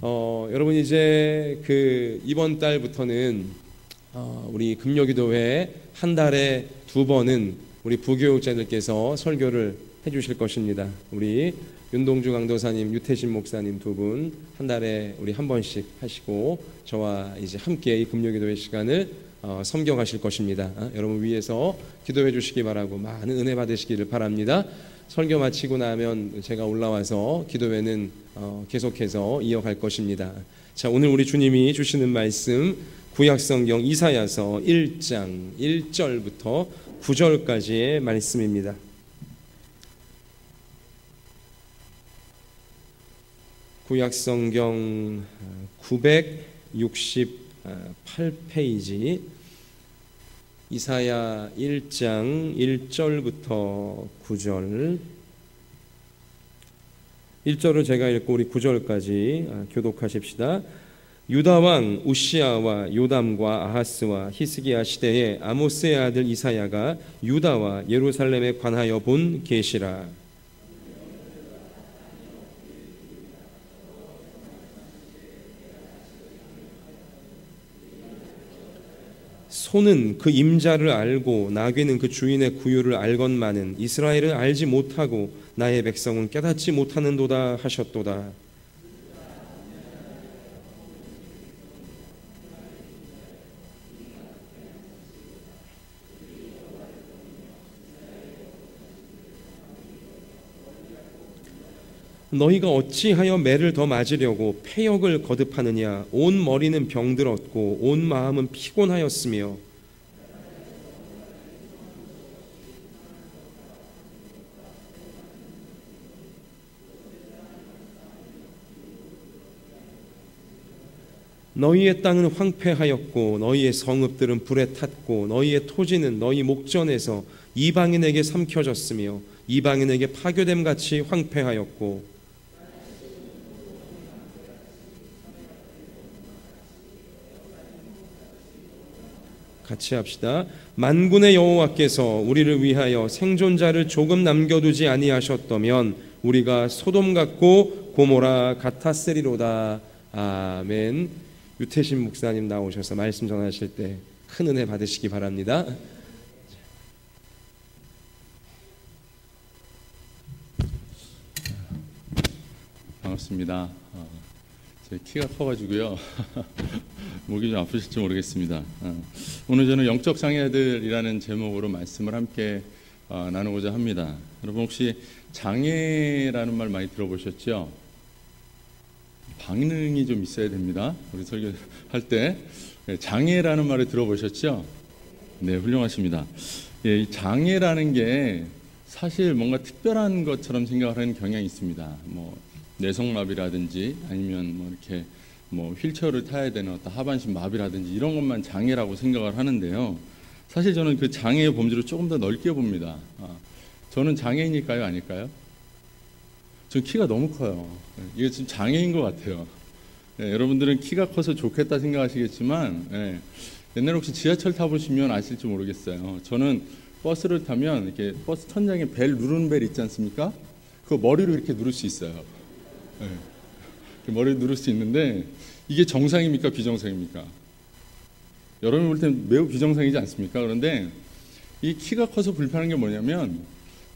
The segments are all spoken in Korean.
여러분 이제 이번 달부터는 우리 금요기도회 한 달에 2번은 우리 부교육자들께서 설교를 해주실 것입니다. 우리 윤동주 강도사님, 유태신 목사님 2분 한 달에 우리 한 번씩 하시고 저와 이제 함께 이 금요기도회 시간을 섬겨가실 것입니다. 여러분 위에서 기도해 주시기 바라고 많은 은혜 받으시기를 바랍니다. 설교 마치고 나면 제가 올라와서 기도회는 계속해서 이어갈 것입니다. 자, 오늘 우리 주님이 주시는 말씀 구약성경 이사야서 1장 1절부터 9절까지의 말씀입니다. 구약성경 968페이지 이사야 1장 1절부터 9절 1절을 제가 읽고 우리 9절까지 교독하십시다. 유다왕 우시아와 요담과 아하스와 히스기야 시대에 아모스의 아들 이사야가 유다와 예루살렘에 관하여 본 계시라. 소는 그 임자를 알고 나귀는 그 주인의 구유를 알건만은 이스라엘을 알지 못하고 나의 백성은 깨닫지 못하는도다 하셨도다. 너희가 어찌하여 매를 더 맞으려고 패역을 거듭하느냐. 온 머리는 병들었고 온 마음은 피곤하였으며 너희의 땅은 황폐하였고 너희의 성읍들은 불에 탔고 너희의 토지는 너희 목전에서 이방인에게 삼켜졌으며 이방인에게 파교됨 같이 황폐하였고 같이 합시다. 만군의 여호와께서 우리를 위하여 생존자를 조금 남겨두지 아니하셨다면 우리가 소돔 같고 고모라 같았으리로다. 아멘. 유태신 목사님 나오셔서 말씀 전하실 때 큰 은혜 받으시기 바랍니다. 반갑습니다. 제 키가 커가지고요. 목이 좀 아프실지 모르겠습니다. 오늘 저는 영적 장애들이라는 제목으로 말씀을 함께 나누고자 합니다. 여러분 혹시 장애라는 말 많이 들어보셨죠? 반응이 좀 있어야 됩니다. 우리 설교할 때 장애라는 말을 들어보셨죠? 네, 훌륭하십니다. 이 장애라는 게 사실 뭔가 특별한 것처럼 생각을 하는 경향이 있습니다. 뭐 뇌성마비라든지 아니면 이렇게 휠체어를 타야 되는 어떤 하반신 마비라든지 이런 것만 장애라고 생각을 하는데요. 사실 저는 그 장애의 범주를 조금 더 넓게 봅니다. 저는 장애인일까요? 아닐까요? 전 키가 너무 커요. 이게 지금 장애인 것 같아요. 여러분들은 키가 커서 좋겠다 생각하시겠지만 옛날에 혹시 지하철 타보시면 아실지 모르겠어요. 저는 버스를 타면 이렇게 버스 천장에 벨 누르는 벨 있지 않습니까? 그거 머리로 이렇게 누를 수 있어요. 머리를 누를 수 있는데 이게 정상입니까? 비정상입니까? 여러분이 볼 때는 매우 비정상이지 않습니까? 그런데 이 키가 커서 불편한 게 뭐냐면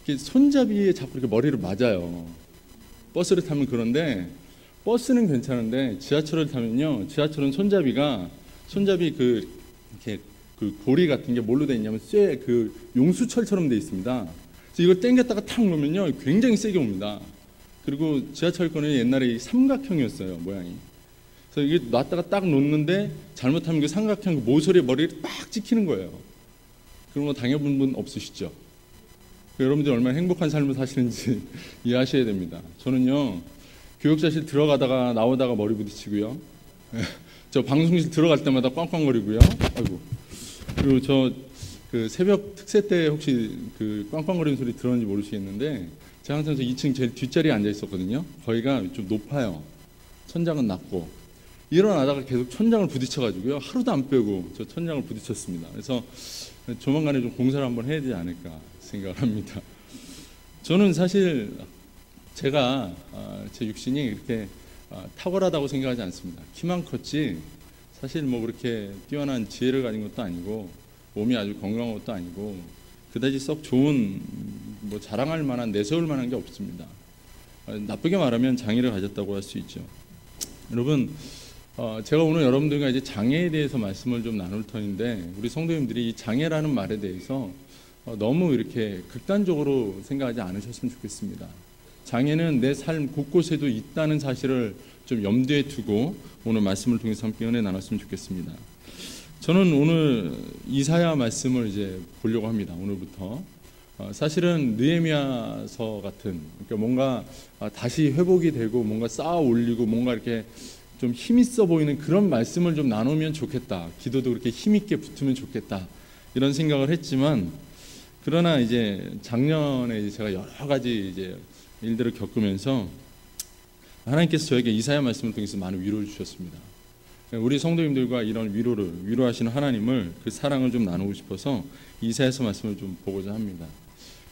이렇게 손잡이에 자꾸 이렇게 머리를 맞아요. 버스를 타면. 그런데 버스는 괜찮은데 지하철을 타면요, 지하철은 손잡이 이렇게 고리 같은 게 뭘로 돼 있냐면 쇠 용수철처럼 돼 있습니다. 그래서 이걸 당겼다가 탁 놓으면요 굉장히 세게 옵니다. 그리고 지하철권은 옛날에 삼각형이었어요, 모양이. 그래서 이게 놨다가 딱 놓는데 잘못하면 그 삼각형 모서리에 머리를 빡 찍히는 거예요. 그런 거 당해본 분 없으시죠? 여러분들이 얼마나 행복한 삶을 사시는지 이해하셔야 됩니다. 저는요, 교육자실 들어가다가 나오다가 머리 부딪히고요. 저 방송실 들어갈 때마다 꽝꽝거리고요. 아이고. 그리고 저 새벽 특세 때 혹시 꽝꽝거리는 소리 들었는지 모르시겠는데 제가 항상 저 2층 제일 뒷자리에 앉아 있었거든요. 거기가 좀 높아요. 천장은 낮고. 일어나다가 계속 천장을 부딪혀가지고요. 하루도 안 빼고 저 천장을 부딪혔습니다. 그래서 조만간에 좀 공사를 한번 해야 되지 않을까 생각을 합니다. 저는 사실 제가 제 육신이 이렇게 탁월하다고 생각하지 않습니다. 키만 컸지 사실 뭐 그렇게 뛰어난 지혜를 가진 것도 아니고 몸이 아주 건강한 것도 아니고 그다지 썩 좋은 뭐 자랑할 만한 내세울 만한 게 없습니다. 나쁘게 말하면 장애를 가졌다고 할 수 있죠. 여러분, 제가 오늘 여러분들과 이제 장애에 대해서 말씀을 좀 나눌 터인데 우리 성도님들이 이 장애라는 말에 대해서 너무 이렇게 극단적으로 생각하지 않으셨으면 좋겠습니다. 장애는 내 삶 곳곳에도 있다는 사실을 좀 염두에 두고 오늘 말씀을 통해서 함께 은혜 나눴으면 좋겠습니다. 저는 오늘 이사야 말씀을 이제 보려고 합니다. 오늘부터. 사실은 느헤미야서 같은, 그러니까 뭔가 다시 회복이 되고 뭔가 쌓아 올리고 뭔가 이렇게 좀 힘있어 보이는 그런 말씀을 좀 나누면 좋겠다. 기도도 그렇게 힘있게 붙으면 좋겠다. 이런 생각을 했지만, 그러나 이제 작년에 제가 여러 가지 이제 일들을 겪으면서 하나님께서 저에게 이사야 말씀을 통해서 많은 위로를 주셨습니다. 우리 성도님들과 이런 위로하시는 하나님을, 그 사랑을 좀 나누고 싶어서 이사야서 말씀을 좀 보고자 합니다.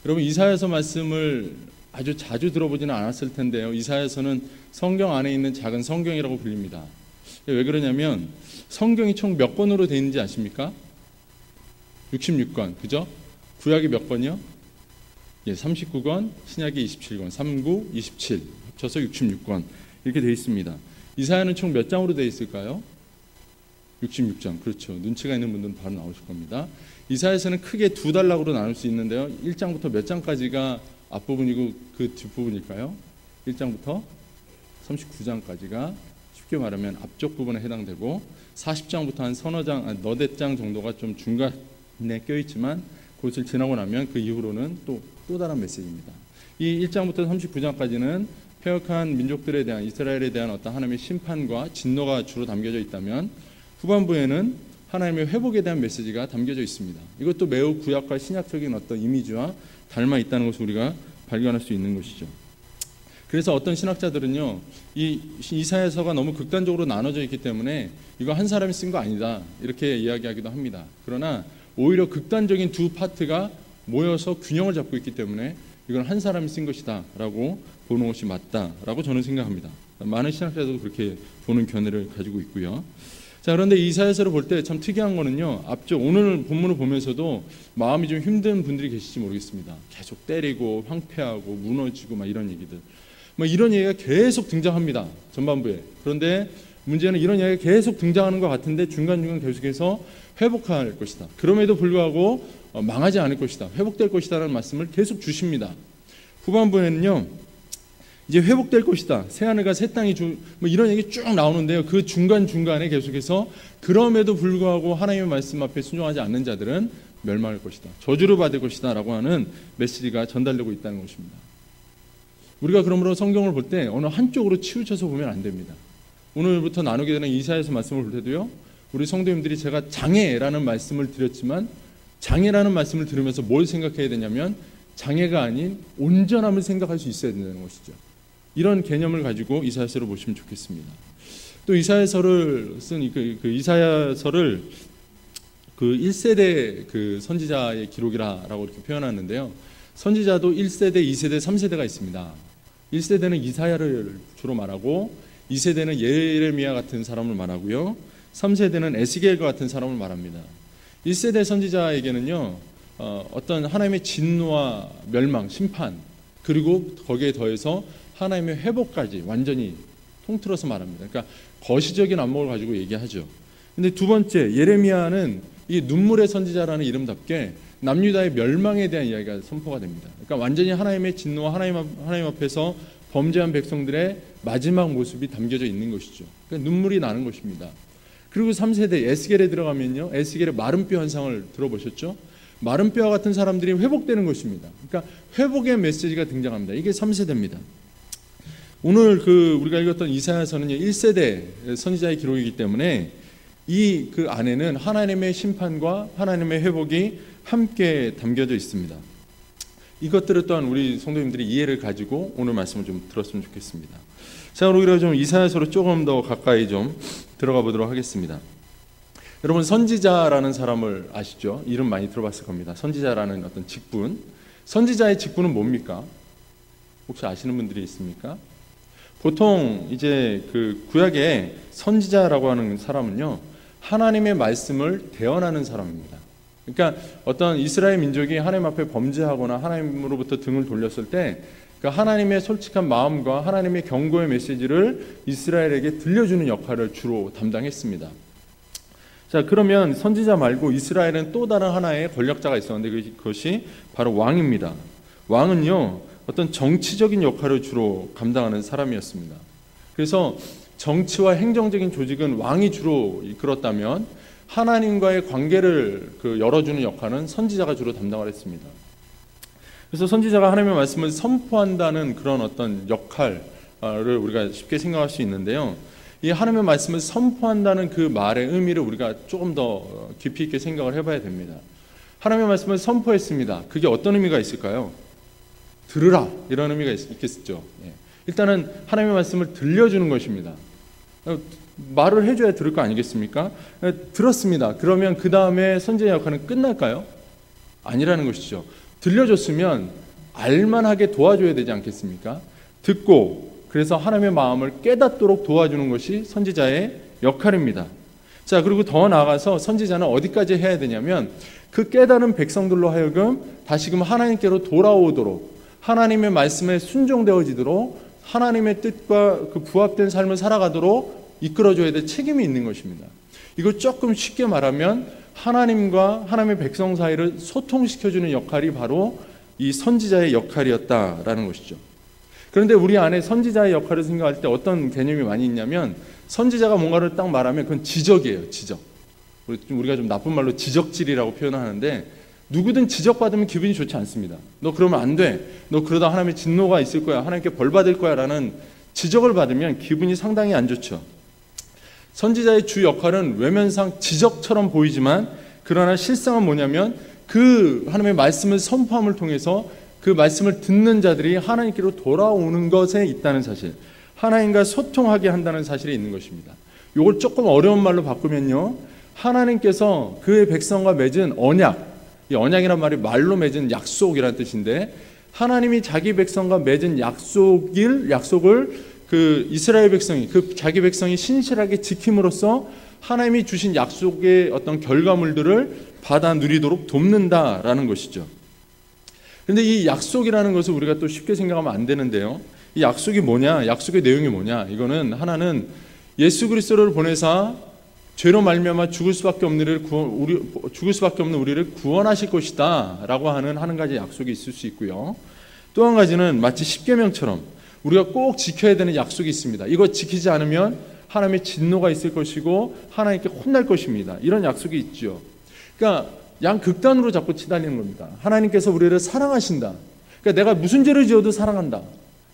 여러분, 이사야서 말씀을 아주 자주 들어보지는 않았을 텐데요. 이사야서는 성경 안에 있는 작은 성경이라고 불립니다. 왜 그러냐면 성경이 총 몇 권으로 되어 있는지 아십니까? 66권, 그죠? 구약이 몇 권이요? 39권, 신약이 27권, 39, 27 합쳐서 66권 이렇게 되어 있습니다. 이사야는 총 몇 장으로 되어 있을까요? 66장, 그렇죠. 눈치가 있는 분들은 바로 나오실 겁니다. 이사야서는 크게 두 단락으로 나눌 수 있는데요. 1장부터 몇 장까지가 앞부분이고 그 뒷부분일까요? 1장부터 39장까지가 쉽게 말하면 앞쪽 부분에 해당되고 40장부터 한 서너 장, 너댓 장 정도가 좀 중간에 껴있지만 그것을 지나고 나면 그 이후로는 또 다른 메시지입니다. 이 1장부터 39장까지는 패역한 민족들에 대한, 이스라엘에 대한 어떤 하나님의 심판과 진노가 주로 담겨져 있다면 후반부에는 하나님의 회복에 대한 메시지가 담겨져 있습니다. 이것도 매우 구약과 신약적인 어떤 이미지와 닮아 있다는 것을 우리가 발견할 수 있는 것이죠. 그래서 어떤 신학자들은요, 이 이사야서가 너무 극단적으로 나눠져 있기 때문에 이거 한 사람이 쓴 거 아니다 이렇게 이야기하기도 합니다. 그러나 오히려 극단적인 두 파트가 모여서 균형을 잡고 있기 때문에 이건 한 사람이 쓴 것이다 라고 보는 것이 맞다라고 저는 생각합니다. 많은 신학자들도 그렇게 보는 견해를 가지고 있고요. 자, 그런데 이사야서를 볼 때 참 특이한 거는요, 앞쪽 오늘 본문을 보면서도 마음이 좀 힘든 분들이 계실지 모르겠습니다. 계속 때리고 황폐하고 무너지고 막 이런 얘기들, 뭐 이런 얘기가 계속 등장합니다, 전반부에. 그런데 문제는 이런 얘기가 계속 등장하는 것 같은데 중간중간 계속해서 회복할 것이다, 그럼에도 불구하고 망하지 않을 것이다, 회복될 것이다라는 말씀을 계속 주십니다. 후반부에는요, 이제 회복될 것이다, 새하늘과 새 땅이 뭐 이런 얘기 쭉 나오는데요, 그 중간중간에 계속해서 그럼에도 불구하고 하나님의 말씀 앞에 순종하지 않는 자들은 멸망할 것이다, 저주를 받을 것이다 라고 하는 메시지가 전달되고 있다는 것입니다. 우리가 그러므로 성경을 볼 때 어느 한쪽으로 치우쳐서 보면 안 됩니다. 오늘부터 나누게 되는 이사야서 말씀을 볼 때도요, 우리 성도님들이 제가 장애라는 말씀을 드렸지만 장애라는 말씀을 들으면서 뭘 생각해야 되냐면 장애가 아닌 온전함을 생각할 수 있어야 된다는 것이죠. 이런 개념을 가지고 이사야서를 보시면 좋겠습니다. 또 이사야서를 쓴 그 이사야서를 그 1세대 그 선지자의 기록이라고 이렇게 표현하는데요. 선지자도 1세대, 2세대, 3세대가 있습니다. 1세대는 이사야를 주로 말하고 2세대는 예레미야 같은 사람을 말하고요. 3세대는 에스겔과 같은 사람을 말합니다. 1세대 선지자에게는요, 어떤 하나님의 진노와 멸망, 심판, 그리고 거기에 더해서 하나님의 회복까지 완전히 통틀어서 말합니다. 그러니까 거시적인 안목을 가지고 얘기하죠. 근데 두 번째, 예레미야는 이 눈물의 선지자라는 이름답게 남유다의 멸망에 대한 이야기가 선포가 됩니다. 그러니까 완전히 하나님의 진노와 하나님 앞에서 범죄한 백성들의 마지막 모습이 담겨져 있는 것이죠. 그러니까 눈물이 나는 것입니다. 그리고 3세대 에스겔에 들어가면요, 에스겔의 마른 뼈 현상을 들어보셨죠? 마른 뼈와 같은 사람들이 회복되는 것입니다. 그러니까 회복의 메시지가 등장합니다. 이게 3세대입니다. 오늘 우리가 읽었던 이사야서는요, 1세대 선지자의 기록이기 때문에 이 그 안에는 하나님의 심판과 하나님의 회복이 함께 담겨져 있습니다. 이것들을 또한 우리 성도님들이 이해를 가지고 오늘 말씀을 좀 들었으면 좋겠습니다. 자, 우리가 좀 이사야서로 조금 더 가까이 좀 들어가 보도록 하겠습니다. 여러분, 선지자라는 사람을 아시죠? 이름 많이 들어봤을 겁니다. 선지자라는 어떤 직분. 선지자의 직분은 뭡니까? 혹시 아시는 분들이 있습니까? 보통 이제 그 구약의 선지자라고 하는 사람은요, 하나님의 말씀을 대언하는 사람입니다. 그러니까 어떤 이스라엘 민족이 하나님 앞에 범죄하거나 하나님으로부터 등을 돌렸을 때 그 하나님의 솔직한 마음과 하나님의 경고의 메시지를 이스라엘에게 들려주는 역할을 주로 담당했습니다. 자, 그러면 선지자 말고 이스라엘은 또 다른 하나의 권력자가 있었는데 그것이 바로 왕입니다. 왕은요, 어떤 정치적인 역할을 주로 감당하는 사람이었습니다. 그래서 정치와 행정적인 조직은 왕이 주로 이끌었다면 하나님과의 관계를 열어주는 역할은 선지자가 주로 담당을 했습니다. 그래서 선지자가 하나님의 말씀을 선포한다는 그런 어떤 역할을 우리가 쉽게 생각할 수 있는데요. 이 하나님의 말씀을 선포한다는 그 말의 의미를 우리가 조금 더 깊이 있게 생각을 해봐야 됩니다. 하나님의 말씀을 선포했습니다. 그게 어떤 의미가 있을까요? 들으라, 이런 의미가 있겠죠. 일단은 하나님의 말씀을 들려주는 것입니다. 말을 해줘야 들을 거 아니겠습니까? 들었습니다. 그러면 그 다음에 선지자의 역할은 끝날까요? 아니라는 것이죠. 들려줬으면 알만하게 도와줘야 되지 않겠습니까? 듣고 그래서 하나님의 마음을 깨닫도록 도와주는 것이 선지자의 역할입니다. 자, 그리고 더 나아가서 선지자는 어디까지 해야 되냐면 그 깨달은 백성들로 하여금 다시금 하나님께로 돌아오도록, 하나님의 말씀에 순종되어지도록, 하나님의 뜻과 그 부합된 삶을 살아가도록 이끌어줘야 될 책임이 있는 것입니다. 이걸 조금 쉽게 말하면 하나님과 하나님의 백성 사이를 소통시켜주는 역할이 바로 이 선지자의 역할이었다라는 것이죠. 그런데 우리 안에 선지자의 역할을 생각할 때 어떤 개념이 많이 있냐면, 선지자가 뭔가를 딱 말하면 그건 지적이에요. 지적. 우리가 좀 나쁜 말로 지적질이라고 표현하는데, 누구든 지적받으면 기분이 좋지 않습니다. 너 그러면 안 돼. 너 그러다 하나님의 진노가 있을 거야. 하나님께 벌 받을 거야. 라는 지적을 받으면 기분이 상당히 안 좋죠. 선지자의 주 역할은 외면상 지적처럼 보이지만, 그러나 실상은 뭐냐면 그 하나님의 말씀을 선포함을 통해서 그 말씀을 듣는 자들이 하나님께로 돌아오는 것에 있다는 사실, 하나님과 소통하게 한다는 사실이 있는 것입니다. 이걸 조금 어려운 말로 바꾸면요, 하나님께서 그의 백성과 맺은 언약, 이 언약이란 말이 말로 맺은 약속이라는 뜻인데, 하나님이 자기 백성과 맺은 약속을 그 이스라엘 백성이, 그 자기 백성이 신실하게 지킴으로써 하나님이 주신 약속의 어떤 결과물들을 받아 누리도록 돕는다라는 것이죠. 그런데 이 약속이라는 것을 우리가 또 쉽게 생각하면 안 되는데요. 이 약속이 뭐냐? 약속의 내용이 뭐냐? 이거는 하나는 예수 그리스도를 보내사 죄로 말미암아 죽을 수밖에 없는 우리를 구원하실 것이다라고 하는 한 가지 약속이 있을 수 있고요. 또 한 가지는 마치 십계명처럼 우리가 꼭 지켜야 되는 약속이 있습니다. 이거 지키지 않으면 하나님의 진노가 있을 것이고 하나님께 혼날 것입니다. 이런 약속이 있죠. 그러니까 양극단으로 자꾸 치달리는 겁니다. 하나님께서 우리를 사랑하신다. 그러니까 내가 무슨 죄를 지어도 사랑한다.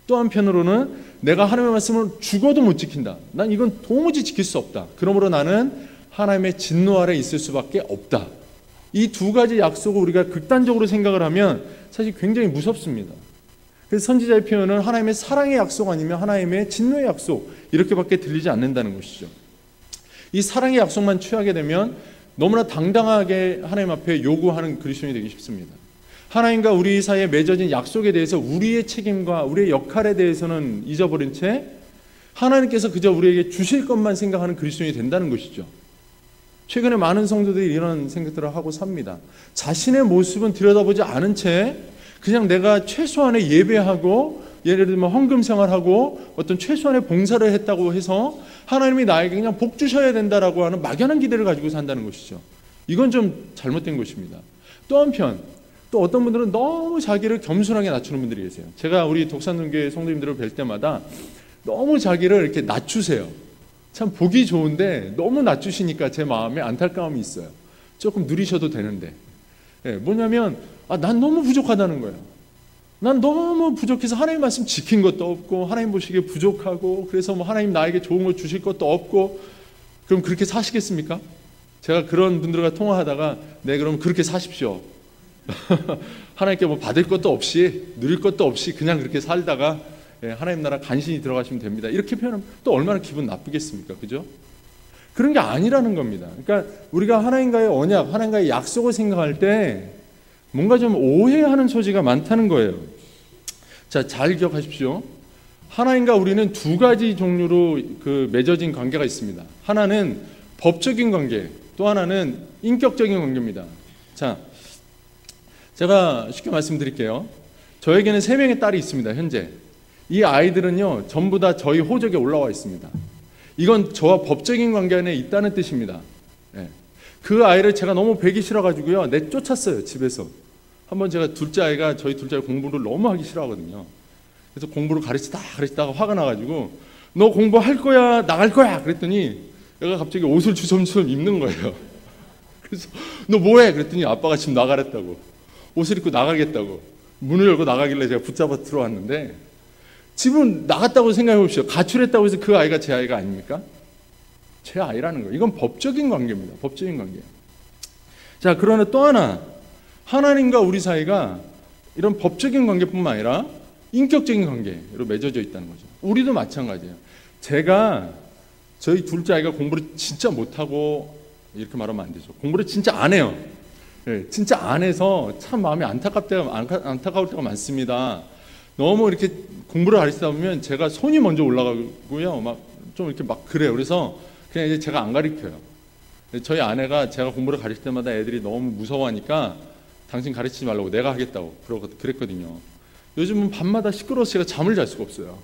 또 한편으로는 내가 하나님의 말씀을 죽어도 못 지킨다. 난 이건 도무지 지킬 수 없다. 그러므로 나는 하나님의 진노 아래 있을 수밖에 없다. 이 두 가지 약속을 우리가 극단적으로 생각을 하면 사실 굉장히 무섭습니다. 그래서 선지자의 표현은 하나님의 사랑의 약속 아니면 하나님의 진노의 약속, 이렇게밖에 들리지 않는다는 것이죠. 이 사랑의 약속만 취하게 되면 너무나 당당하게 하나님 앞에 요구하는 그리스도인이 되기 쉽습니다. 하나님과 우리 사이에 맺어진 약속에 대해서 우리의 책임과 우리의 역할에 대해서는 잊어버린 채 하나님께서 그저 우리에게 주실 것만 생각하는 그리스도인이 된다는 것이죠. 최근에 많은 성도들이 이런 생각들을 하고 삽니다. 자신의 모습은 들여다보지 않은 채 그냥 내가 최소한의 예배하고, 예를 들면 헌금 생활하고 어떤 최소한의 봉사를 했다고 해서 하나님이 나에게 그냥 복 주셔야 된다라고 하는 막연한 기대를 가지고 산다는 것이죠. 이건 좀 잘못된 것입니다. 또 한편 또 어떤 분들은 너무 자기를 겸손하게 낮추는 분들이 계세요. 제가 우리 독산동교회 성도님들을 뵐 때마다 너무 자기를 이렇게 낮추세요. 참 보기 좋은데 너무 낮추시니까 제 마음에 안타까움이 있어요. 조금 누리셔도 되는데. 뭐냐면 난 너무 부족하다는 거예요. 난 너무 부족해서 하나님 말씀 지킨 것도 없고, 하나님 보시기에 부족하고, 그래서 뭐 하나님 나에게 좋은 거 주실 것도 없고, 그럼 그렇게 사시겠습니까? 제가 그런 분들과 통화하다가 네, 그럼 그렇게 사십시오. 하나님께 뭐 받을 것도 없이, 누릴 것도 없이 그냥 그렇게 살다가 하나님 나라 간신히 들어가시면 됩니다. 이렇게 표현하면 또 얼마나 기분 나쁘겠습니까? 그죠? 그런 게 아니라는 겁니다. 그러니까 우리가 하나님과의 언약, 하나님과의 약속을 생각할 때 뭔가 좀 오해하는 소지가 많다는 거예요. 자, 잘 기억하십시오. 하나님과 우리는 두 가지 종류로 그 맺어진 관계가 있습니다. 하나는 법적인 관계, 또 하나는 인격적인 관계입니다. 자, 제가 쉽게 말씀드릴게요. 저에게는 3명의 딸이 있습니다. 현재 이 아이들은요 전부 다 저희 호적에 올라와 있습니다. 이건 저와 법적인 관계 안에 있다는 뜻입니다. 그 아이를 제가 너무 배기 싫어가지고요 내쫓았어요. 집에서. 한번 제가 저희 둘째 아이 공부를 너무 하기 싫어하거든요. 그래서 공부를 가르치다가 화가 나가지고 너 공부할 거야 나갈 거야 그랬더니 얘가 갑자기 옷을 주섬주섬 입는 거예요. 그래서 너 뭐해 그랬더니 아빠가 지금 나가랬다고, 옷을 입고 나가겠다고 문을 열고 나가길래 제가 붙잡아 들어왔는데, 집은 나갔다고 생각해 봅시다. 가출했다고 해서 그 아이가 제 아이가 아닙니까? 제 아이라는 거예요. 이건 법적인 관계입니다. 법적인 관계. 자, 그러나 또 하나, 하나님과 우리 사이가 이런 법적인 관계뿐만 아니라 인격적인 관계로 맺어져 있다는 거죠. 우리도 마찬가지예요. 제가 저희 둘째 아이가 공부를 진짜 못하고, 이렇게 말하면 안 되죠. 공부를 진짜 안 해요. 진짜 안 해서 참 마음이 안타까울 때가 많습니다. 너무 이렇게 공부를 가르치다 보면 제가 손이 먼저 올라가고요. 막 좀 이렇게 막 그래요. 그래서 그냥 이제 제가 안 가르쳐요. 저희 아내가 제가 공부를 가르칠 때마다 애들이 너무 무서워하니까 당신 가르치지 말라고 내가 하겠다고 그랬거든요. 요즘은 밤마다 시끄러워서 제가 잠을 잘 수가 없어요.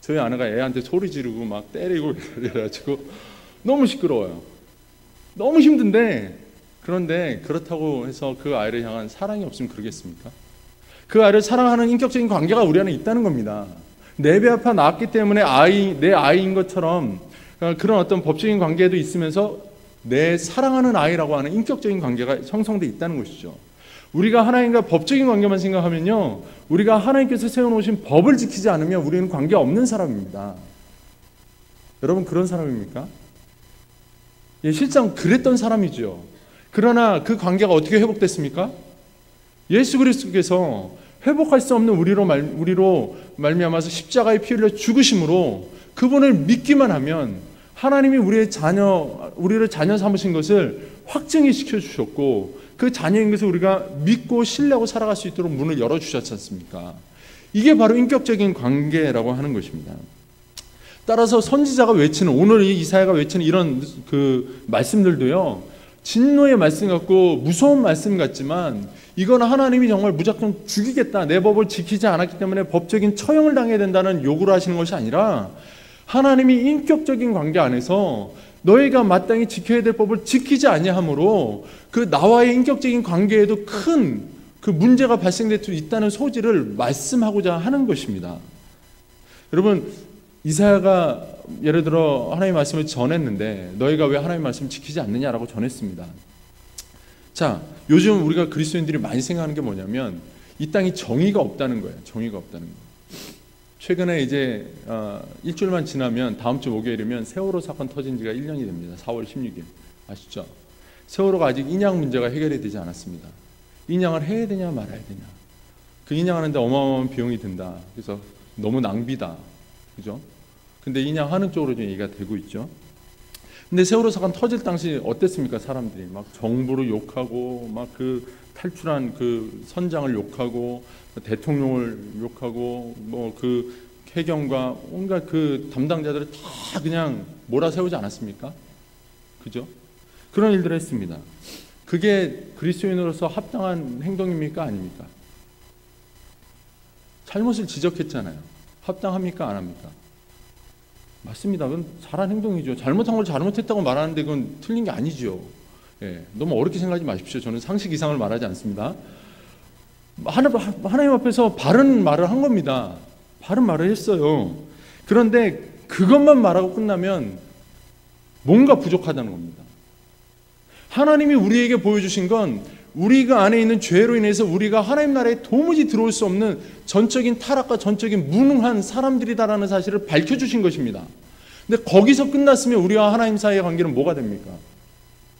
저희 아내가 애한테 소리 지르고 막 때리고 이래가지고 너무 시끄러워요. 너무 힘든데, 그런데 그렇다고 해서 그 아이를 향한 사랑이 없으면 그러겠습니까? 그 아이를 사랑하는 인격적인 관계가 우리 안에 있다는 겁니다. 내 배 아파 낳았기 때문에 내 아이인 것처럼 그런 어떤 법적인 관계도 있으면서 내 사랑하는 아이라고 하는 인격적인 관계가 형성되어 있다는 것이죠. 우리가 하나님과 법적인 관계만 생각하면요, 우리가 하나님께서 세워놓으신 법을 지키지 않으면 우리는 관계 없는 사람입니다. 여러분, 그런 사람입니까? 예, 실상 그랬던 사람이죠. 그러나 그 관계가 어떻게 회복됐습니까? 예수 그리스도께서 회복할 수 없는 우리로 말미암아서 십자가에 피 흘려 죽으심으로 그분을 믿기만 하면 하나님이 우리를 자녀 삼으신 것을 확증이 시켜주셨고, 그 자녀인 것을 우리가 믿고 신뢰하고 살아갈 수 있도록 문을 열어주셨지 않습니까? 이게 바로 인격적인 관계라고 하는 것입니다. 따라서 선지자가 외치는, 오늘 이 이사야가 외치는 이런 그 말씀들도요, 진노의 말씀 같고 무서운 말씀 같지만, 이건 하나님이 정말 무작정 죽이겠다, 내 법을 지키지 않았기 때문에 법적인 처형을 당해야 된다는 요구를 하시는 것이 아니라, 하나님이 인격적인 관계 안에서 너희가 마땅히 지켜야 될 법을 지키지 아니하므로 그 나와의 인격적인 관계에도 큰 그 문제가 발생될 수 있다는 소지를 말씀하고자 하는 것입니다. 여러분, 이사야가 예를 들어 하나님의 말씀을 전했는데 너희가 왜 하나님의 말씀을 지키지 않느냐라고 전했습니다. 자, 요즘 우리가 그리스도인들이 많이 생각하는 게 뭐냐면 이 땅이 정의가 없다는 거예요. 정의가 없다는 거예요. 최근에 이제 일주일만 지나면 다음 주 목요일이면 세월호 사건 터진 지가 1년이 됩니다. 4월 16일. 아시죠? 세월호가 아직 인양 문제가 해결이 되지 않았습니다. 인양을 해야 되냐 말아야 되냐. 그 인양하는데 어마어마한 비용이 든다. 그래서 너무 낭비다. 그죠? 근데 인양하는 쪽으로 좀 얘기가 되고 있죠. 근데 세월호 사건 터질 당시 어땠습니까? 사람들이 막 정부를 욕하고 막 그 탈출한 그 선장을 욕하고 대통령을 욕하고 뭐 그 해경과 온갖 그 담당자들을 다 그냥 몰아세우지 않았습니까? 그죠? 그런 일들을 했습니다. 그게 그리스도인으로서 합당한 행동입니까? 아닙니까? 잘못을 지적했잖아요. 합당합니까? 안 합니까? 맞습니다. 그건 잘한 행동이죠. 잘못한 걸 잘못했다고 말하는데 그건 틀린 게 아니죠. 예, 너무 어렵게 생각하지 마십시오. 저는 상식 이상을 말하지 않습니다. 하나님 앞에서 바른 말을 한 겁니다. 바른 말을 했어요. 그런데 그것만 말하고 끝나면 뭔가 부족하다는 겁니다. 하나님이 우리에게 보여주신 건 우리가 안에 있는 죄로 인해서 우리가 하나님 나라에 도무지 들어올 수 없는 전적인 타락과 전적인 무능한 사람들이다라는 사실을 밝혀주신 것입니다. 근데 거기서 끝났으면 우리와 하나님 사이의 관계는 뭐가 됩니까?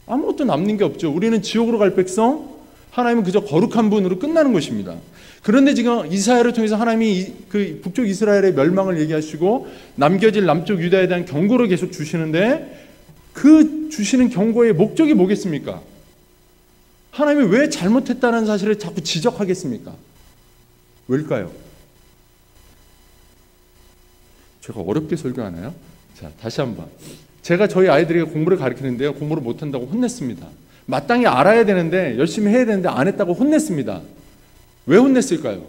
아무것도 남는 게 없죠. 우리는 지옥으로 갈 백성, 하나님은 그저 거룩한 분으로 끝나는 것입니다. 그런데 지금 이사야를 통해서 하나님이 그 북쪽 이스라엘의 멸망을 얘기하시고 남겨질 남쪽 유다에 대한 경고를 계속 주시는데, 그 주시는 경고의 목적이 뭐겠습니까? 하나님이 왜 잘못했다는 사실을 자꾸 지적하겠습니까? 왜일까요? 제가 어렵게 설교하나요? 자, 다시 한번. 제가 저희 아이들에게 공부를 가르치는데요, 공부를 못한다고 혼냈습니다. 마땅히 알아야 되는데, 열심히 해야 되는데 안 했다고 혼냈습니다. 왜 혼냈을까요?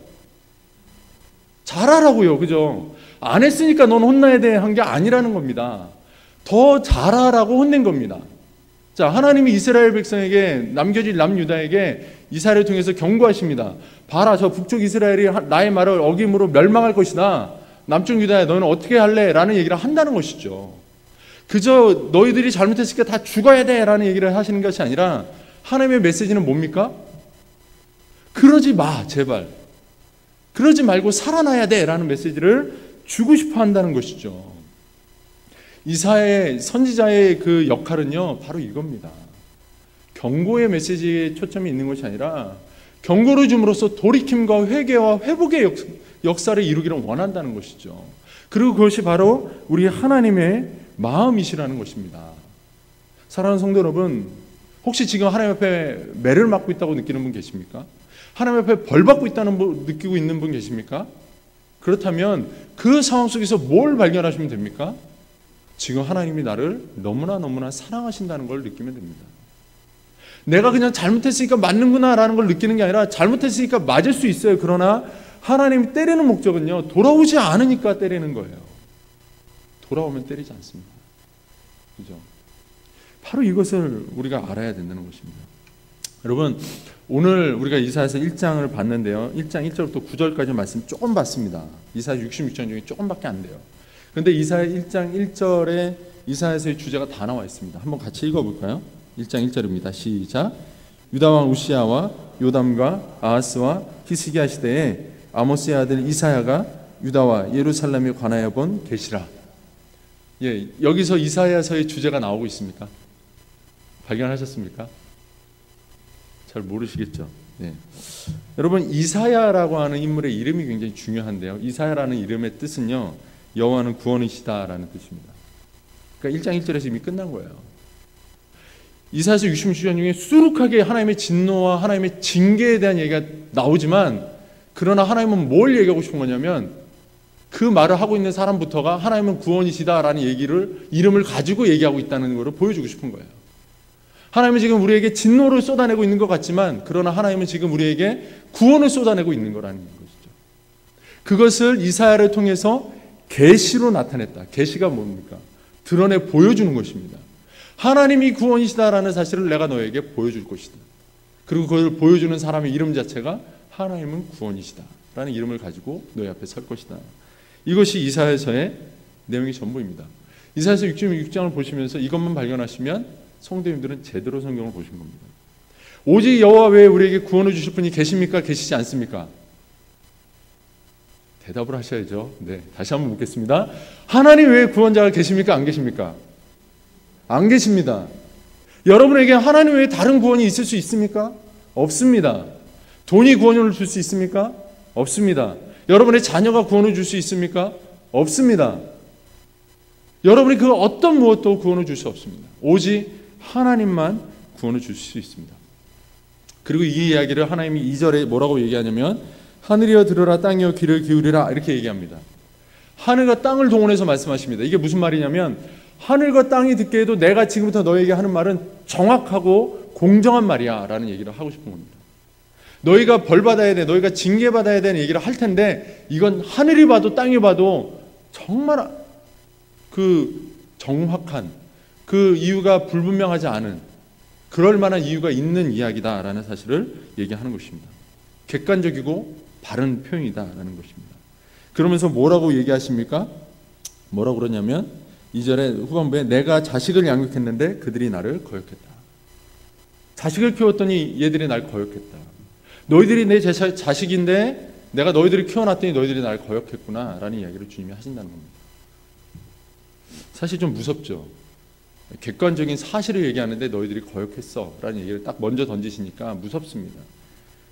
잘하라고요, 그죠? 안 했으니까 넌 혼나야 돼 한 게 아니라는 겁니다. 더 잘하라고 혼낸 겁니다. 자, 하나님이 이스라엘 백성에게, 남겨질 남유다에게 이사야를 통해서 경고하십니다. 봐라, 저 북쪽 이스라엘이 나의 말을 어김으로 멸망할 것이다. 남쪽 유다야, 너는 어떻게 할래? 라는 얘기를 한다는 것이죠. 그저 너희들이 잘못했으니까 다 죽어야 돼 라는 얘기를 하시는 것이 아니라, 하나님의 메시지는 뭡니까? 그러지 마, 제발. 그러지 말고 살아나야 돼 라는 메시지를 주고 싶어 한다는 것이죠. 이사야의, 선지자의 그 역할은요, 바로 이겁니다. 경고의 메시지에 초점이 있는 것이 아니라 경고를 줌으로써 돌이킴과 회개와 회복의 역사를 이루기를 원한다는 것이죠. 그리고 그것이 바로 우리 하나님의 마음이시라는 것입니다. 사랑하는 성도 여러분, 혹시 지금 하나님 앞에 매를 맞고 있다고 느끼는 분 계십니까? 하나님 앞에 벌 받고 있다는 분, 느끼고 있는 분 계십니까? 그렇다면 그 상황 속에서 뭘 발견하시면 됩니까? 지금 하나님이 나를 너무나 사랑하신다는 걸 느끼면 됩니다. 내가 그냥 잘못했으니까 맞는구나 라는 걸 느끼는 게 아니라, 잘못했으니까 맞을 수 있어요. 그러나 하나님이 때리는 목적은요, 돌아오지 않으니까 때리는 거예요. 돌아오면 때리지 않습니다. 그죠? 바로 이것을 우리가 알아야 된다는 것입니다. 여러분, 오늘 우리가 이사야서 1장을 봤는데요, 1장 1절부터 9절까지 말씀 조금 봤습니다. 이사야 66장 중에 조금밖에 안 돼요. 그런데 이사야 1장 1절에 이사야서의 주제가 다 나와 있습니다. 한번 같이 읽어볼까요? 1장 1절입니다. 시작. 유다 왕 우시야와 요담과 아하스와 히스기야 시대에 아모스의 아들 이사야가 유다와 예루살렘에 관하여 본 계시라. 예, 여기서 이사야서의 주제가 나오고 있습니까? 발견하셨습니까? 잘 모르시겠죠. 예. 여러분, 이사야라고 하는 인물의 이름이 굉장히 중요한데요, 이사야라는 이름의 뜻은요, 여호와는 구원이시다라는 뜻입니다. 그러니까 1장 1절에서 이미 끝난 거예요. 이사야서 66장 중에 수룩하게 하나님의 진노와 하나님의 징계에 대한 얘기가 나오지만, 그러나 하나님은 뭘 얘기하고 싶은 거냐면, 그 말을 하고 있는 사람부터가 하나님은 구원이시다라는 얘기를, 이름을 가지고 얘기하고 있다는 것을 보여주고 싶은 거예요. 하나님은 지금 우리에게 진노를 쏟아내고 있는 것 같지만, 그러나 하나님은 지금 우리에게 구원을 쏟아내고 있는 거라는 것이죠. 그것을 이사야를 통해서 계시로 나타냈다. 계시가 뭡니까? 드러내 보여주는 것입니다. 하나님이 구원이시다라는 사실을 내가 너에게 보여줄 것이다. 그리고 그걸 보여주는 사람의 이름 자체가 하나님은 구원이시다라는 이름을 가지고 너희 앞에 설 것이다. 이것이 이사야서의 내용이 전부입니다. 이사야서 66장을 보시면서 이것만 발견하시면 성도님들은 제대로 성경을 보신 겁니다. 오직 여호와 외에 우리에게 구원을 주실 분이 계십니까? 계시지 않습니까? 대답을 하셔야죠. 네, 다시 한번 묻겠습니다. 하나님 외에 구원자가 계십니까? 안 계십니까? 안 계십니다. 여러분에게 하나님 외에 다른 구원이 있을 수 있습니까? 없습니다. 돈이 구원을 줄 수 있습니까? 없습니다. 여러분의 자녀가 구원을 줄 수 있습니까? 없습니다. 여러분이 그 어떤 무엇도 구원을 줄 수 없습니다. 오직 하나님만 구원을 줄 수 있습니다. 그리고 이 이야기를 하나님이 2절에 뭐라고 얘기하냐면, 하늘이여 들으라, 땅이여 귀를 기울이라, 이렇게 얘기합니다. 하늘과 땅을 동원해서 말씀하십니다. 이게 무슨 말이냐면, 하늘과 땅이 듣게 해도 내가 지금부터 너에게 하는 말은 정확하고 공정한 말이야 라는 얘기를 하고 싶은 겁니다. 너희가 벌받아야 돼, 너희가 징계받아야 되는 얘기를 할 텐데, 이건 하늘이 봐도 땅이 봐도 정말 그 정확한, 그 이유가 불분명하지 않은, 그럴 만한 이유가 있는 이야기다라는 사실을 얘기하는 것입니다. 객관적이고 바른 표현이다라는 것입니다. 그러면서 뭐라고 얘기하십니까? 뭐라고 그러냐면 2절에 후반부에 내가 자식을 양육했는데 그들이 나를 거역했다. 자식을 키웠더니 얘들이 날 거역했다. 너희들이 내 자식인데 내가 너희들을 키워놨더니 너희들이 날 거역했구나 라는 이야기를 주님이 하신다는 겁니다. 사실 좀 무섭죠. 객관적인 사실을 얘기하는데 너희들이 거역했어 라는 얘기를 딱 먼저 던지시니까 무섭습니다.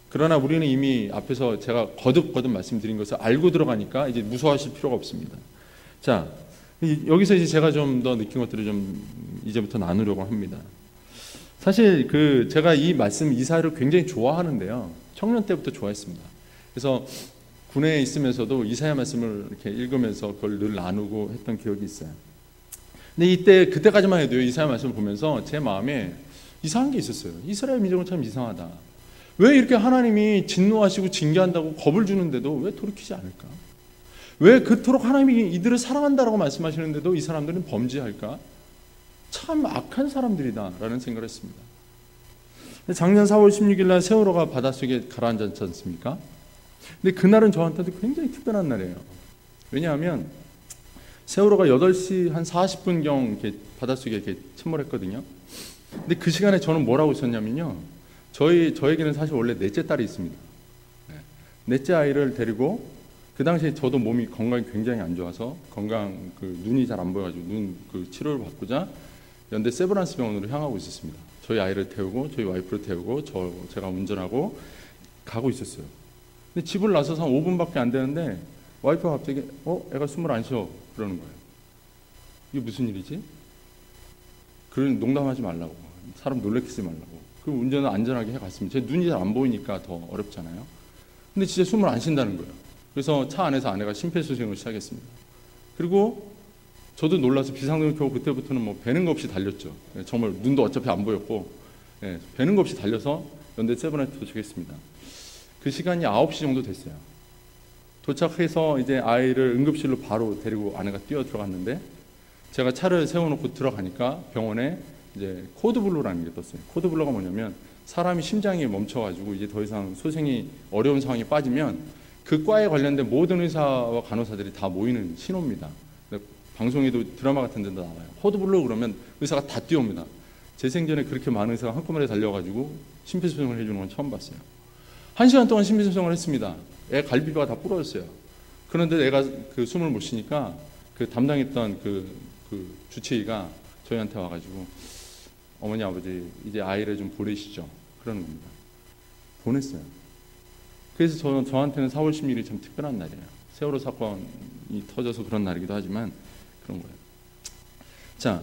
그러나 우리는 이미 앞에서 제가 거듭 말씀드린 것을 알고 들어가니까 이제 무서워하실 필요가 없습니다. 자, 여기서 이제 제가 좀 더 느낀 것들을 좀 이제부터 나누려고 합니다. 사실 제가 이 말씀 이사야를 굉장히 좋아하는데요. 청년 때부터 좋아했습니다. 그래서 군에 있으면서도 이사야 말씀을 이렇게 읽으면서 그걸 늘 나누고 했던 기억이 있어요. 근데 그때까지만 해도 이사야 말씀을 보면서 제 마음에 이상한 게 있었어요. 이스라엘 민족은 참 이상하다. 왜 이렇게 하나님이 진노하시고 징계한다고 겁을 주는데도 왜 돌이키지 않을까? 왜 그토록 하나님이 이들을 사랑한다라고 말씀하시는데도 이 사람들은 범죄할까? 참 악한 사람들이다라는 생각을 했습니다. 작년 4월 16일 날 세월호가 바닷속에 가라앉았지 않습니까? 근데 그날은 저한테도 굉장히 특별한 날이에요. 왜냐하면 세월호가 8시 한 40분경 이렇게 바닷속에 이렇게 침몰했거든요. 근데 그 시간에 저는 뭘 하고 있었냐면요. 저에게는 사실 원래 넷째 딸이 있습니다. 넷째 아이를 데리고 그 당시에 저도 몸이 건강이 굉장히 안 좋아서 눈이 잘 안 보여가지고 눈 치료를 받고자 연대 세브란스 병원으로 향하고 있었습니다. 저희 아이를 태우고 저희 와이프를 태우고 제가 운전하고 가고 있었어요. 근데 집을 나서서 한 5분밖에 안 되는데 와이프가 갑자기 애가 숨을 안 쉬어 그러는 거예요. 이게 무슨 일이지? 그런 농담하지 말라고, 사람 놀래키지 말라고. 그 운전을 안전하게 해갔습니다. 제 눈이 잘 안 보이니까 더 어렵잖아요. 근데 진짜 숨을 안 쉰다는 거예요. 그래서 차 안에서 아내가 심폐소생을 시작했습니다. 그리고 저도 놀라서 비상등을 켜고 그때부터는 뭐 배는 거 없이 달렸죠. 정말 눈도 어차피 안 보였고 배는 거 없이 달려서 연대 세브란스에 도착했습니다. 그 시간이 9시 정도 됐어요. 도착해서 이제 아이를 응급실로 바로 데리고 아내가 뛰어 들어갔는데 제가 차를 세워놓고 들어가니까 병원에 이제 코드블루라는 게 떴어요. 코드블루가 뭐냐면 사람이 심장이 멈춰가지고 이제 더 이상 소생이 어려운 상황에 빠지면 그 과에 관련된 모든 의사와 간호사들이 다 모이는 신호입니다. 방송에도 드라마 같은 데도 나와요. 코드블루 그러면 의사가 다 뛰어옵니다. 제 생전에 그렇게 많은 의사가 한꺼번에 달려가지고 심폐소생을 해주는 건 처음 봤어요. 1시간 동안 심폐소생을 했습니다. 애 갈비뼈가 다 부러졌어요. 그런데 애가 그 숨을 못 쉬니까 그 담당했던 그 주치의가 저희한테 와가지고 어머니 아버지 이제 아이를 좀 보내시죠 그러는 겁니다. 보냈어요. 그래서 저한테는 4월 16일이 참 특별한 날이에요. 세월호 사건이 터져서 그런 날이기도 하지만 그런 거예요. 자,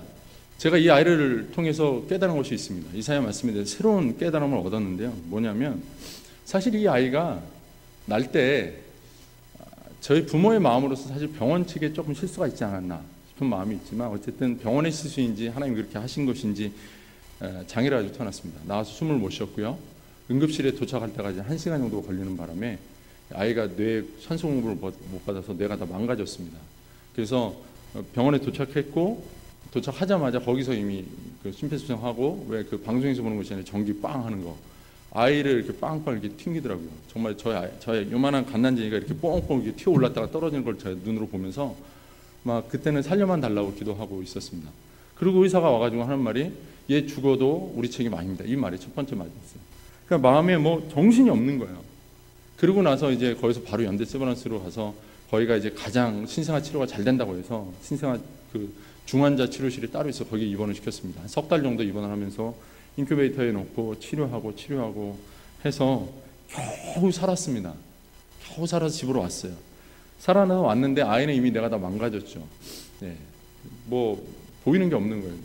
제가 이 아이를 통해서 깨달은 것이 있습니다. 이사야 말씀에 대해서 새로운 깨달음을 얻었는데요. 뭐냐면 사실 이 아이가 날 때 저희 부모의 마음으로서 사실 병원 측에 조금 실수가 있지 않았나 싶은 마음이 있지만 어쨌든 병원의 실수인지 하나님이 그렇게 하신 것인지 장애를 가지고 태어났습니다. 나와서 숨을 못 쉬었고요. 응급실에 도착할 때까지 1시간 정도 걸리는 바람에 아이가 뇌 산소 공급을 못 받아서 뇌가 다 망가졌습니다. 그래서 병원에 도착했고 도착하자마자 거기서 이미 그 심폐소생하고 왜 그 방송에서 보는 것이 아니라 전기 빵 하는 거 아이를 이렇게 빵빵 이렇게 튕기더라고요. 정말 저의 요만한 갓난쟁이가 이렇게 뻥뻥 이렇게 튀어 올랐다가 떨어지는 걸 제 눈으로 보면서 막 그때는 살려만 달라고 기도하고 있었습니다. 그리고 의사가 와가지고 하는 말이 얘 죽어도 우리 책임 아닙니다. 이 말이 첫 번째 말이었어요. 그러니까 마음에 뭐 정신이 없는 거예요. 그리고 나서 이제 거기서 바로 연대 세브란스로 가서 거기가 이제 가장 신생아 치료가 잘 된다고 해서 신생아 그 중환자 치료실이 따로 있어 거기 입원을 시켰습니다. 한 석 달 정도 입원을 하면서 인큐베이터에 놓고 치료하고 해서 겨우 살았습니다. 겨우 살아서 집으로 왔어요. 살아나서 왔는데 아이는 이미 내가 다 망가졌죠. 네. 뭐 보이는 게 없는 거예요.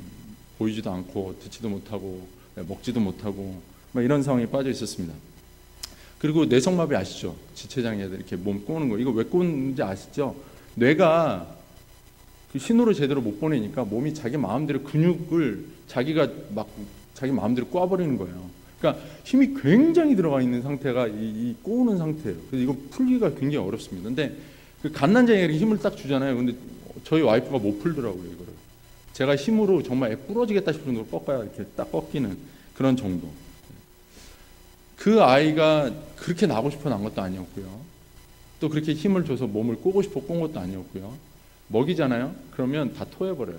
보이지도 않고 듣지도 못하고 먹지도 못하고 막 이런 상황에 빠져 있었습니다. 그리고 뇌성마비 아시죠? 지체장애들 이렇게 몸 꼬는 거. 이거 왜 꼬는지 아시죠? 뇌가 그 신호를 제대로 못 보내니까 몸이 자기 마음대로 근육을 자기가 막 자기 마음대로 꼬아버리는 거예요. 그러니까 힘이 굉장히 들어가 있는 상태가 이 꼬우는 상태예요. 그래서 이거 풀기가 굉장히 어렵습니다. 근데 그 갓난쟁이가 힘을 딱 주잖아요. 근데 저희 와이프가 못 풀더라고요, 이거를. 제가 힘으로 정말 애 부러지겠다 싶은 정도로 꺾어야 이렇게 딱 꺾이는 그런 정도. 그 아이가 그렇게 나고 싶어 난 것도 아니었고요. 또 그렇게 힘을 줘서 몸을 꼬고 싶어 꼰 것도 아니었고요. 먹이잖아요. 그러면 다 토해버려요.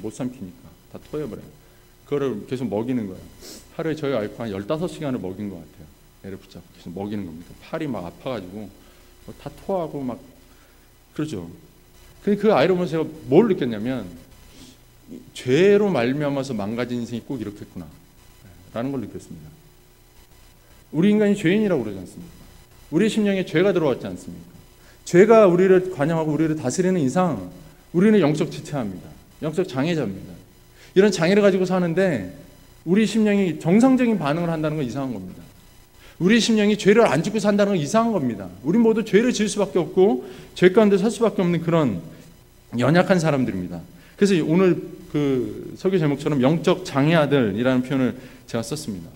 못 삼키니까 다 토해버려요. 그거를 계속 먹이는 거예요. 하루에 저희 와이프가 한 15시간을 먹인 것 같아요. 애를 붙잡고 계속 먹이는 겁니다. 팔이 막 아파가지고 다 토하고 막 그러죠. 그 아이를 보면서 제가 뭘 느꼈냐면 죄로 말미암아서 망가진 인생이 꼭 이렇겠구나 라는 걸 느꼈습니다. 우리 인간이 죄인이라고 그러지 않습니까? 우리 심령에 죄가 들어왔지 않습니까? 죄가 우리를 관영하고 우리를 다스리는 이상 우리는 영적 지체합니다. 영적 장애자입니다. 이런 장애를 가지고 사는데 우리 심령이 정상적인 반응을 한다는 건 이상한 겁니다. 우리 심령이 죄를 안 짓고 산다는 건 이상한 겁니다. 우리 모두 죄를 지을 수밖에 없고 죄 가운데 살 수밖에 없는 그런 연약한 사람들입니다. 그래서 오늘 그 설교 제목처럼 영적 장애 아들이라는 표현을 제가 썼습니다.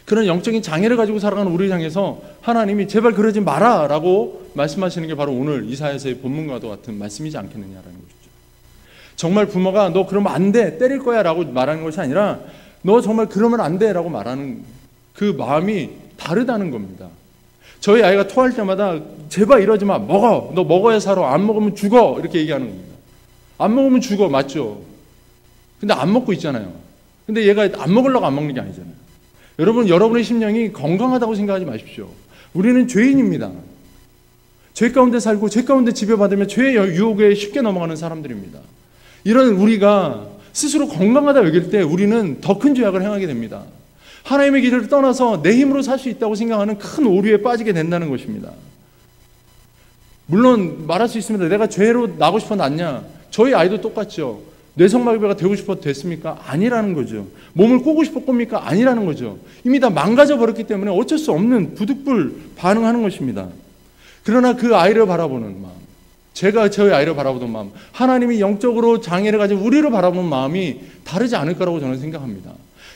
그런 영적인 장애를 가지고 살아가는 우리를 향해서 하나님이 제발 그러지 마라 라고 말씀하시는 게 바로 오늘 이사야서의 본문과도 같은 말씀이지 않겠느냐라는 것이죠. 정말 부모가 너 그러면 안 돼, 때릴 거야 라고 말하는 것이 아니라 너 정말 그러면 안 돼 라고 말하는 그 마음이 다르다는 겁니다. 저희 아이가 토할 때마다 제발 이러지 마, 먹어, 너 먹어야 살아, 안 먹으면 죽어 이렇게 얘기하는 겁니다. 안 먹으면 죽어, 맞죠? 근데 안 먹고 있잖아요. 근데 얘가 안 먹으려고 안 먹는 게 아니잖아요. 여러분, 여러분의 심령이 건강하다고 생각하지 마십시오. 우리는 죄인입니다. 죄 가운데 살고 죄 가운데 지배받으며 죄의 유혹에 쉽게 넘어가는 사람들입니다. 이런 우리가 스스로 건강하다 여길 때 우리는 더 큰 죄악을 행하게 됩니다. 하나님의 길을 떠나서 내 힘으로 살 수 있다고 생각하는 큰 오류에 빠지게 된다는 것입니다. 물론 말할 수 있습니다. 내가 죄로 나고 싶어 났냐? 저희 아이도 똑같죠. 뇌성마비가 되고 싶어도 됐습니까? 아니라는 거죠. 몸을 꼬고 싶어 꼽니까? 아니라는 거죠. 이미 다 망가져 버렸기 때문에 어쩔 수 없는 부득불 반응하는 것입니다. 그러나 그 아이를 바라보는 마음, 제가 저희 아이를 바라보던 마음, 하나님이 영적으로 장애를 가진 우리를 바라보는 마음이 다르지 않을 거라고 저는 생각합니다.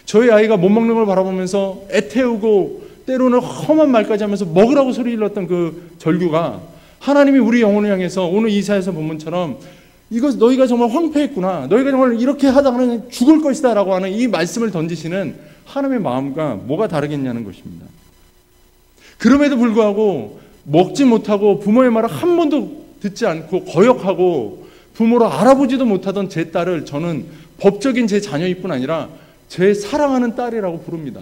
저희 아이가 못 먹는 걸 바라보면서 애태우고 때로는 험한 말까지 하면서 먹으라고 소리 질렀던 그 절규가 하나님이 우리 영혼을 향해서 오늘 이사야서 본문처럼 이거 너희가 정말 황폐했구나, 너희가 정말 이렇게 하다가는 죽을 것이다 라고 하는 이 말씀을 던지시는 하나님의 마음과 뭐가 다르겠냐는 것입니다. 그럼에도 불구하고 먹지 못하고 부모의 말을 한 번도 듣지 않고 거역하고 부모로 알아보지도 못하던 제 딸을 저는 법적인 제 자녀일 뿐 아니라 제 사랑하는 딸이라고 부릅니다.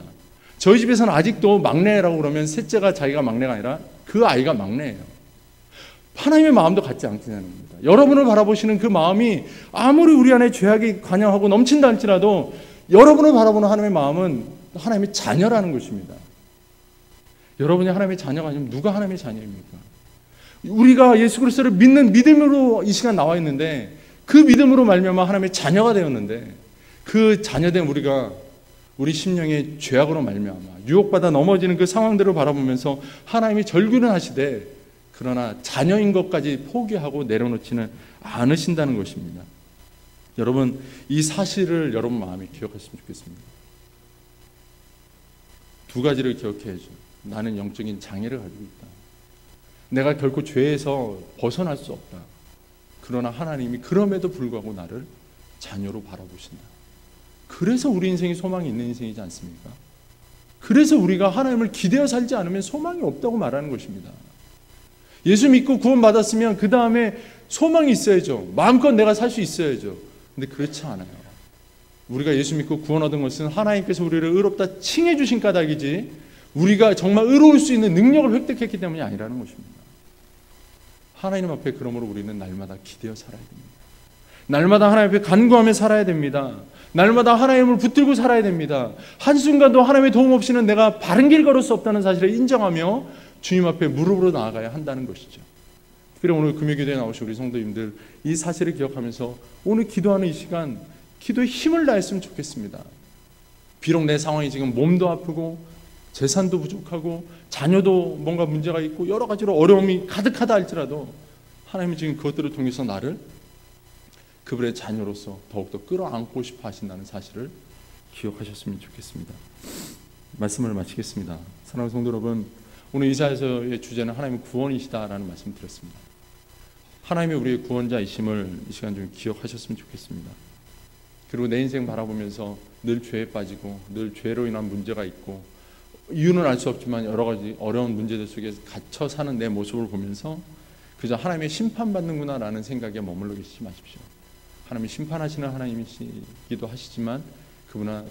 저희 집에서는 아직도 막내라고 그러면 셋째가 자기가 막내가 아니라 그 아이가 막내예요. 하나님의 마음도 같지 않겠냐는 겁니다. 여러분을 바라보시는 그 마음이 아무리 우리 안에 죄악이 관영하고 넘친다 할지라도 여러분을 바라보는 하나님의 마음은 하나님의 자녀라는 것입니다. 여러분이 하나님의 자녀가 아니면 누가 하나님의 자녀입니까? 우리가 예수 그리스도를 믿는 믿음으로 이 시간 나와 있는데 그 믿음으로 말미암아 하나님의 자녀가 되었는데 그 자녀된 우리가 우리 심령의 죄악으로 말미암아 유혹받아 넘어지는 그 상황들을 바라보면서 하나님이 절규는 하시되 그러나 자녀인 것까지 포기하고 내려놓지는 않으신다는 것입니다. 여러분, 이 사실을 여러분 마음에 기억하시면 좋겠습니다. 두 가지를 기억해야죠. 나는 영적인 장애를 가지고 있다. 내가 결코 죄에서 벗어날 수 없다. 그러나 하나님이 그럼에도 불구하고 나를 자녀로 바라보신다. 그래서 우리 인생이 소망이 있는 인생이지 않습니까? 그래서 우리가 하나님을 기대어 살지 않으면 소망이 없다고 말하는 것입니다. 예수 믿고 구원받았으면 그 다음에 소망이 있어야죠. 마음껏 내가 살 수 있어야죠. 근데 그렇지 않아요. 우리가 예수 믿고 구원 얻은 것은 하나님께서 우리를 의롭다 칭해 주신 까닭이지 우리가 정말 의로울 수 있는 능력을 획득했기 때문이 아니라는 것입니다. 하나님 앞에 그러므로 우리는 날마다 기대어 살아야 됩니다. 날마다 하나님 앞에 간구하며 살아야 됩니다. 날마다 하나님을 붙들고 살아야 됩니다. 한순간도 하나님의 도움 없이는 내가 바른 길 걸을 수 없다는 사실을 인정하며 주님 앞에 무릎으로 나아가야 한다는 것이죠. 특별히 오늘 금요기도에 나오신 우리 성도님들 이 사실을 기억하면서 오늘 기도하는 이 시간 기도에 힘을 다했으면 좋겠습니다. 비록 내 상황이 지금 몸도 아프고 재산도 부족하고 자녀도 뭔가 문제가 있고 여러 가지로 어려움이 가득하다 할지라도 하나님이 지금 그것들을 통해서 나를 그분의 자녀로서 더욱더 끌어안고 싶어 하신다는 사실을 기억하셨으면 좋겠습니다. 말씀을 마치겠습니다. 사랑하는 성도 여러분, 오늘 이사야서의 주제는 하나님의 구원이시다라는 말씀 드렸습니다. 하나님이 우리의 구원자이심을 이 시간 좀 기억하셨으면 좋겠습니다. 그리고 내 인생 바라보면서 늘 죄에 빠지고 늘 죄로 인한 문제가 있고 이유는 알 수 없지만 여러 가지 어려운 문제들 속에 갇혀 사는 내 모습을 보면서 그저 하나님의 심판받는구나 라는 생각에 머물러 계시지 마십시오. 하나님이 심판하시는 하나님이시기도 하시지만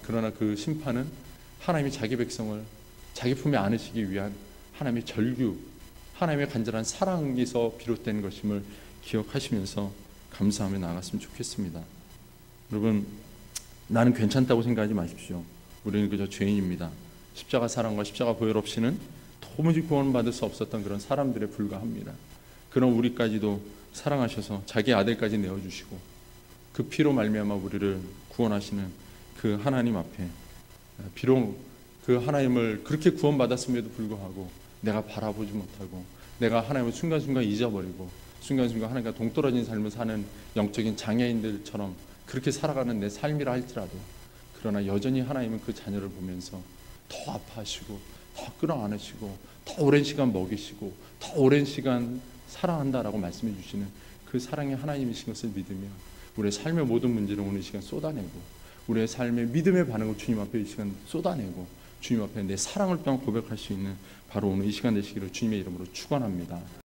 그러나 그 심판은 하나님이 자기 백성을 자기 품에 안으시기 위한 하나님의 절규, 하나님의 간절한 사랑에서 비롯된 것임을 기억하시면서 감사하며 나아갔으면 좋겠습니다. 여러분, 나는 괜찮다고 생각하지 마십시오. 우리는 그저 죄인입니다. 십자가 사랑과 십자가 보혈 없이는 도무지 구원받을 수 없었던 그런 사람들에 불과합니다. 그런 우리까지도 사랑하셔서 자기 아들까지 내어주시고 그 피로 말미암아 우리를 구원하시는 그 하나님 앞에 비록 그 하나님을 그렇게 구원받았음에도 불구하고 내가 바라보지 못하고 내가 하나님을 순간순간 잊어버리고 순간순간 하나님과 동떨어진 삶을 사는 영적인 장애인들처럼 그렇게 살아가는 내 삶이라 할지라도, 그러나 여전히 하나님은 그 자녀를 보면서 더 아파하시고 더 끌어안으시고 더 오랜 시간 먹이시고 더 오랜 시간 사랑한다라고 말씀해 주시는 그 사랑의 하나님이신 것을 믿으며 우리의 삶의 모든 문제를 오늘 이 시간 쏟아내고 우리의 삶의 믿음의 반응을 주님 앞에 이 시간 쏟아내고 주님 앞에 내 사랑을 또한 고백할 수 있는 바로 오늘 이 시간 되시기를 주님의 이름으로 축원합니다.